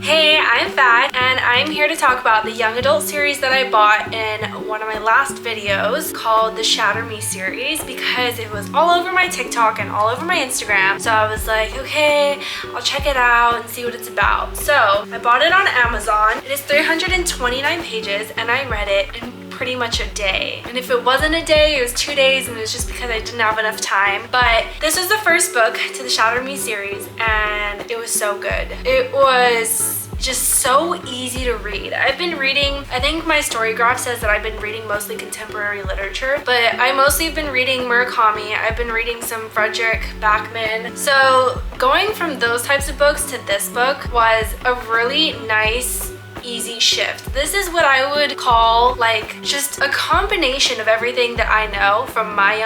Hey, I'm Fat, and I'm here to talk about the young adult series that I bought in one of my last videos called the Shatter Me Series because it was all over my TikTok and all over my Instagram. So I was like, okay, I'll check it out and see what it's about. So I bought it on Amazon. It is 329 pages and I read it in pretty much a day. And if it wasn't a day, it was 2 days, and it was just because I didn't have enough time. But this was the first book to the Shatter Me series and it was so good. It was just so easy to read. I've been reading, I think my story graph says that I've been reading mostly contemporary literature, but I mostly have been reading Murakami. I've been reading some Frederick Backman. So going from those types of books to this book was a really nice easy shift. This is what I would call like just a combination of everything that I know from my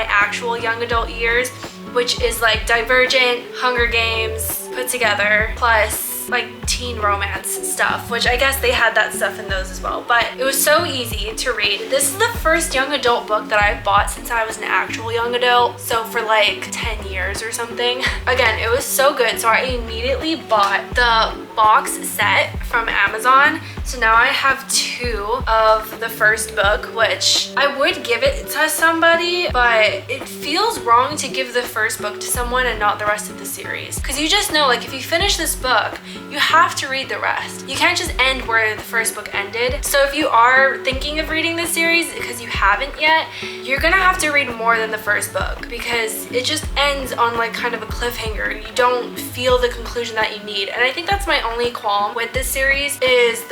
actual young adult years, which is like Divergent, Hunger Games put together, plus like teen romance stuff, which I guess they had that stuff in those as well. But it was so easy to read. This is the first young adult book that I've bought since I was an actual young adult, so for like 10 years or something. Again, it was so good, so I immediately bought the box set from Amazon. So now I have 2 of the first book, which I would give it to somebody, but it feels wrong to give the first book to someone and not the rest of the series. Because you just know, like, if you finish this book, you have to read the rest. You can't just end where the first book ended. So if you are thinking of reading this series because you haven't yet, you're gonna have to read more than the first book because it just ends on like kind of a cliffhanger. You don't feel the conclusion that you need. And I think that's my only qualm with this series is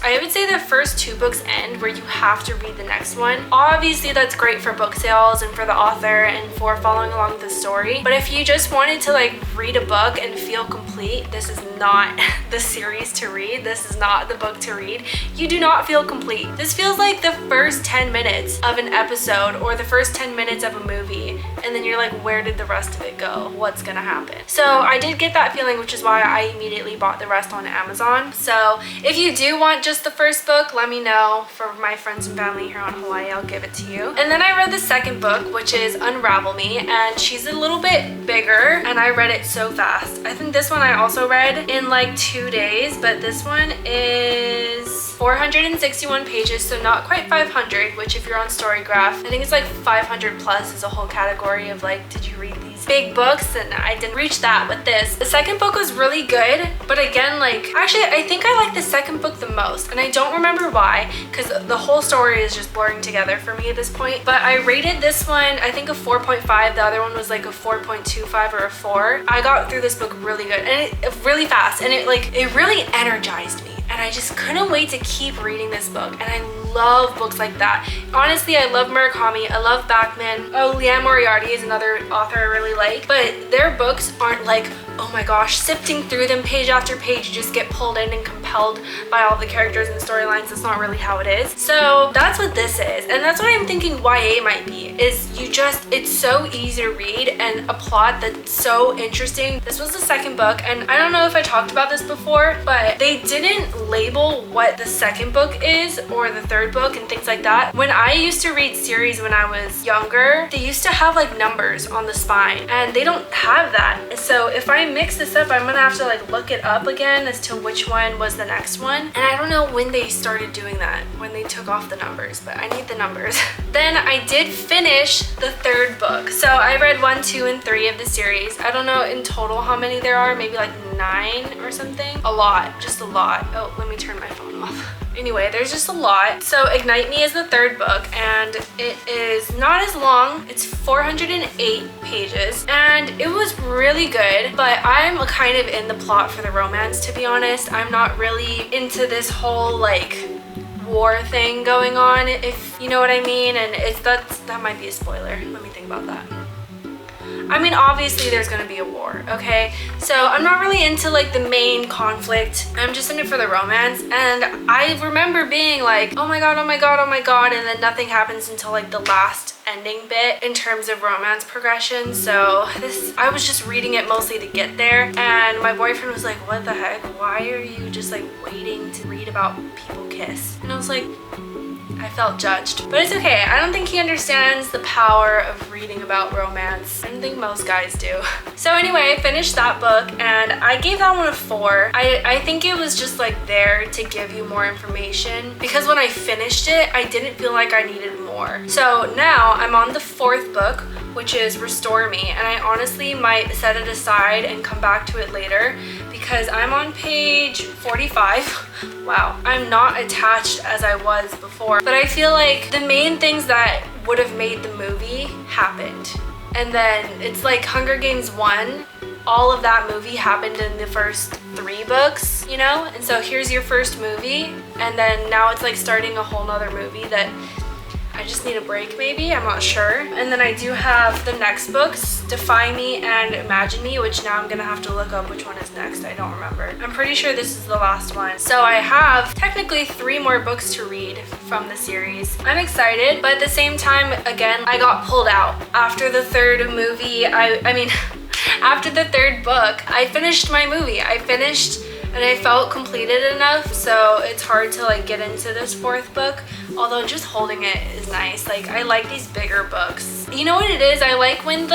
I would say the first 2 books end where you have to read the next one. Obviously that's great for book sales and for the author and for following along with the story. But if you just wanted to like read a book and feel complete, this is not the series to read. This is not the book to read. You do not feel complete. This feels like the first 10 minutes of an episode or the first 10 minutes of a movie. And then you're like, where did the rest of it go? What's gonna happen? So I did get that feeling, which is why I immediately bought the rest on Amazon. So if you do want just the first book, let me know. For my friends and family here on Hawaii, I'll give it to you. And then I read the second book, which is Unravel Me, and she's a little bit bigger and I read it so fast. I think this one I also read in like 2 days, but this one is 461 pages, so not quite 500, which if you're on Storygraph, I think it's like 500 plus is a whole category of like, did you read these big books? And I didn't reach that with this. The second book was really good, but again, like, actually I think I like the second book the most, and I don't remember why, because the whole story is just blurring together for me at this point. But I rated this one, I think a 4.5, the other one was like a 4.25 or a 4. I got through this book really good, and it really fast, and it really energized me. And I just couldn't wait to keep reading this book. And I love books like that. Honestly, I love Murakami. I love Backman. Oh, Liane Moriarty is another author I really like. But their books aren't like, oh my gosh, sifting through them page after page, you just get pulled in and compelled by all the characters and the storylines. That's not really how it is. So that's what this is. And that's what I'm thinking YA might be, is it's so easy to read and a plot that's so interesting. This was the second book, and I don't know if I talked about this before, but they didn't label what the second book is or the third book and things like that. When I used to read series when I was younger, they used to have like numbers on the spine, and they don't have that. So if I mix this up, I'm gonna have to like look it up again as to which one was the next one. And I don't know when they started doing that, when they took off the numbers, but I need the numbers. Then I did finish the third book. So I read 1, 2, and 3 of the series. I don't know in total how many there are, maybe like 9 or something. A lot, just a lot. Oh, let me turn my phone off. Anyway, there's just a lot. So Ignite Me is the third book, and it is not as long. It's 408 pages, and it was really good, but I'm kind of in the plot for the romance, to be honest. I'm not really into this whole like war thing going on, if you know what I mean. And that might be a spoiler. Let me think about that. I mean, obviously there's gonna be a war, okay? So I'm not really into like the main conflict. I'm just in it for the romance. And I remember being like, oh my god, oh my god, oh my god, and then nothing happens until like the last ending bit in terms of romance progression. So I was just reading it mostly to get there, and my boyfriend was like, what the heck? Why are you just like waiting to read about people kiss? And I was like, I felt judged. But it's okay. I don't think he understands the power of reading about romance. I don't think most guys do. So anyway, I finished that book and I gave that one a 4. I think it was just like there to give you more information, because when I finished it, I didn't feel like I needed more. So now I'm on the 4th book, which is Restore Me, and I honestly might set it aside and come back to it later because I'm on page 45. Wow, I'm not attached as I was before, but I feel like the main things that would have made the movie happened. And then it's like Hunger Games 1, all of that movie happened in the first 3 books, you know? And so here's your first movie, and then now it's like starting a whole nother movie that I just need a break maybe, I'm not sure. And then I do have the next books, Defy Me and Imagine Me, which now I'm gonna have to look up which one is next. I don't remember. I'm pretty sure this is the last one. So I have technically 3 more books to read from the series. I'm excited, but at the same time, again, I got pulled out. After the 3rd movie, I mean, after the 3rd book, I finished my movie. I finished and I felt completed enough, so it's hard to like get into this 4th book, although just holding it is nice. Like, I like these bigger books. You know what it is? I like when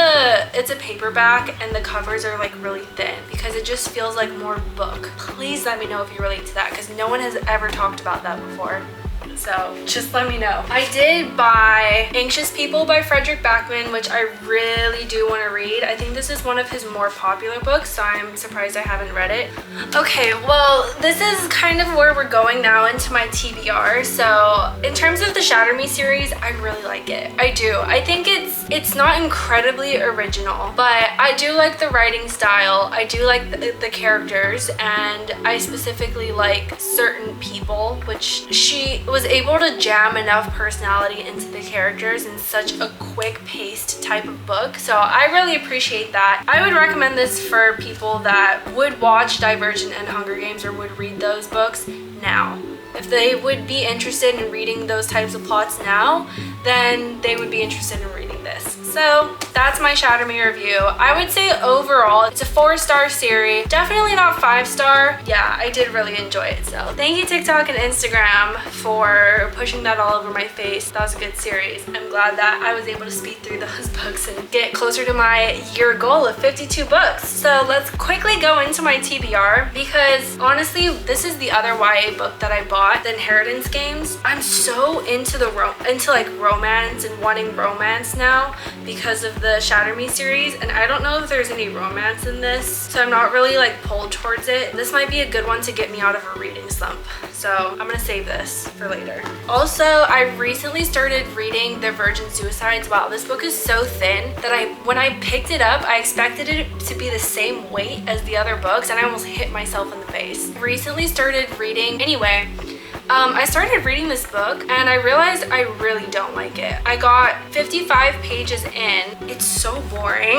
it's a paperback and the covers are like really thin, because it just feels like more book. Please let me know if you relate to that, because no one has ever talked about that before. So just let me know. I did buy Anxious People by Frederick Backman, which I really do want to read. I think this is one of his more popular books, so I'm surprised I haven't read it. Okay, well, this is kind of where we're going now into my TBR. So in terms of the Shatter Me series, I really like it. I do. I think it's not incredibly original, but I do like the writing style. I do like the characters, and I specifically like certain people, which she was able to jam enough personality into the characters in such a quick-paced type of book. So I really appreciate that. I would recommend this for people that would watch Divergent and Hunger Games or would read those books now. If they would be interested in reading those types of plots now, then they would be interested in reading this. So that's my Shatter Me review. I would say overall, it's a 4-star series. Definitely not 5-star. Yeah, I did really enjoy it. So thank you TikTok and Instagram for pushing that all over my face. That was a good series. I'm glad that I was able to speed through those books and get closer to my year goal of 52 books. So let's quickly go into my TBR, because honestly, this is the other YA book that I bought, The Inheritance Games. I'm so into like romance and wanting romance now because of the Shatter Me series, and I don't know if there's any romance in this, so I'm not really like pulled towards it. This might be a good one to get me out of a reading slump, so I'm gonna save this for later. Also, I recently started reading The Virgin Suicides. Wow, this book is so thin that when I picked it up, I expected it to be the same weight as the other books, and I almost hit myself in the face. Recently started reading, anyway, I started reading this book and I realized I really don't like it. I got 55 pages in. It's so boring.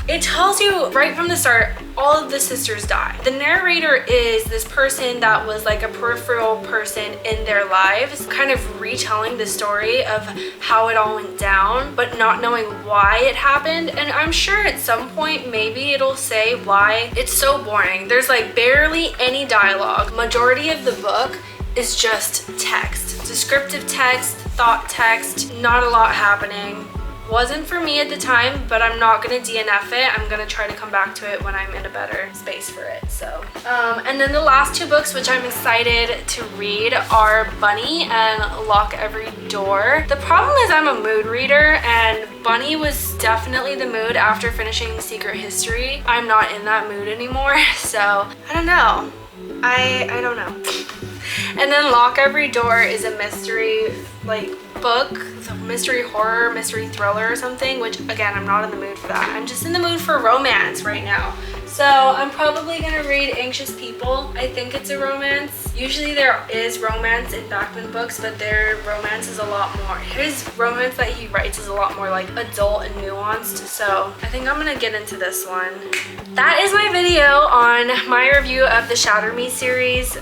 It tells you right from the start, all of the sisters die. The narrator is this person that was like a peripheral person in their lives, kind of retelling the story of how it all went down, but not knowing why it happened. And I'm sure at some point, maybe it'll say why. It's so boring. There's like barely any dialogue. Majority of the book is just text, descriptive text, thought text, not a lot happening. Wasn't for me at the time, but I'm not gonna DNF it. I'm gonna try to come back to it when I'm in a better space for it. So and then the last 2 books which I'm excited to read are Bunny and Lock Every Door. The problem is I'm a mood reader, and Bunny was definitely the mood after finishing Secret History. I'm not in that mood anymore, so I don't know. I don't know. And then Lock Every Door is a mystery like book, it's a mystery horror, mystery thriller or something, which again, I'm not in the mood for that. I'm just in the mood for romance right now. So I'm probably gonna read Anxious People. I think it's a romance. Usually there is romance in Bachman books, but their romance is a lot more. His romance that he writes is a lot more like adult and nuanced. So I think I'm gonna get into this one. That is my video on my review of the Shatter Me series.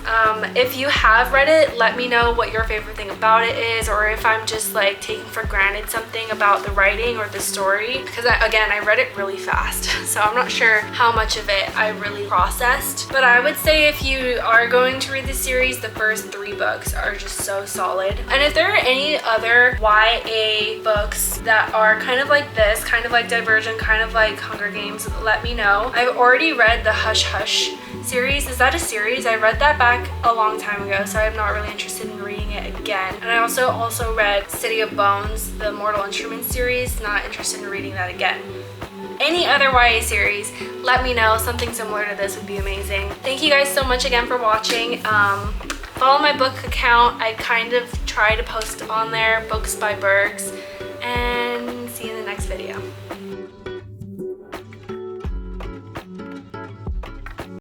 If you have read it, let me know what your favorite thing about it is, or if I'm just like taking for granted something about the writing or the story, because again, I read it really fast, so I'm not sure how much of it I really processed. But I would say if you are going to read the series, the first 3 books are just so solid. And if there are any other YA books that are kind of like this, kind of like Divergent, kind of like Hunger Games, let me know. I've already read the Hush Hush series. Is that a series? I read that back a long time ago, so I'm not really interested in reading it again. And I also read City of Bones, the Mortal Instruments series. Not interested in reading that again. Any other YA series, let me know. Something similar to this would be amazing. Thank you guys so much again for watching. Follow my book account. I kind of try to post on there books by Bergs, and see you in the next video.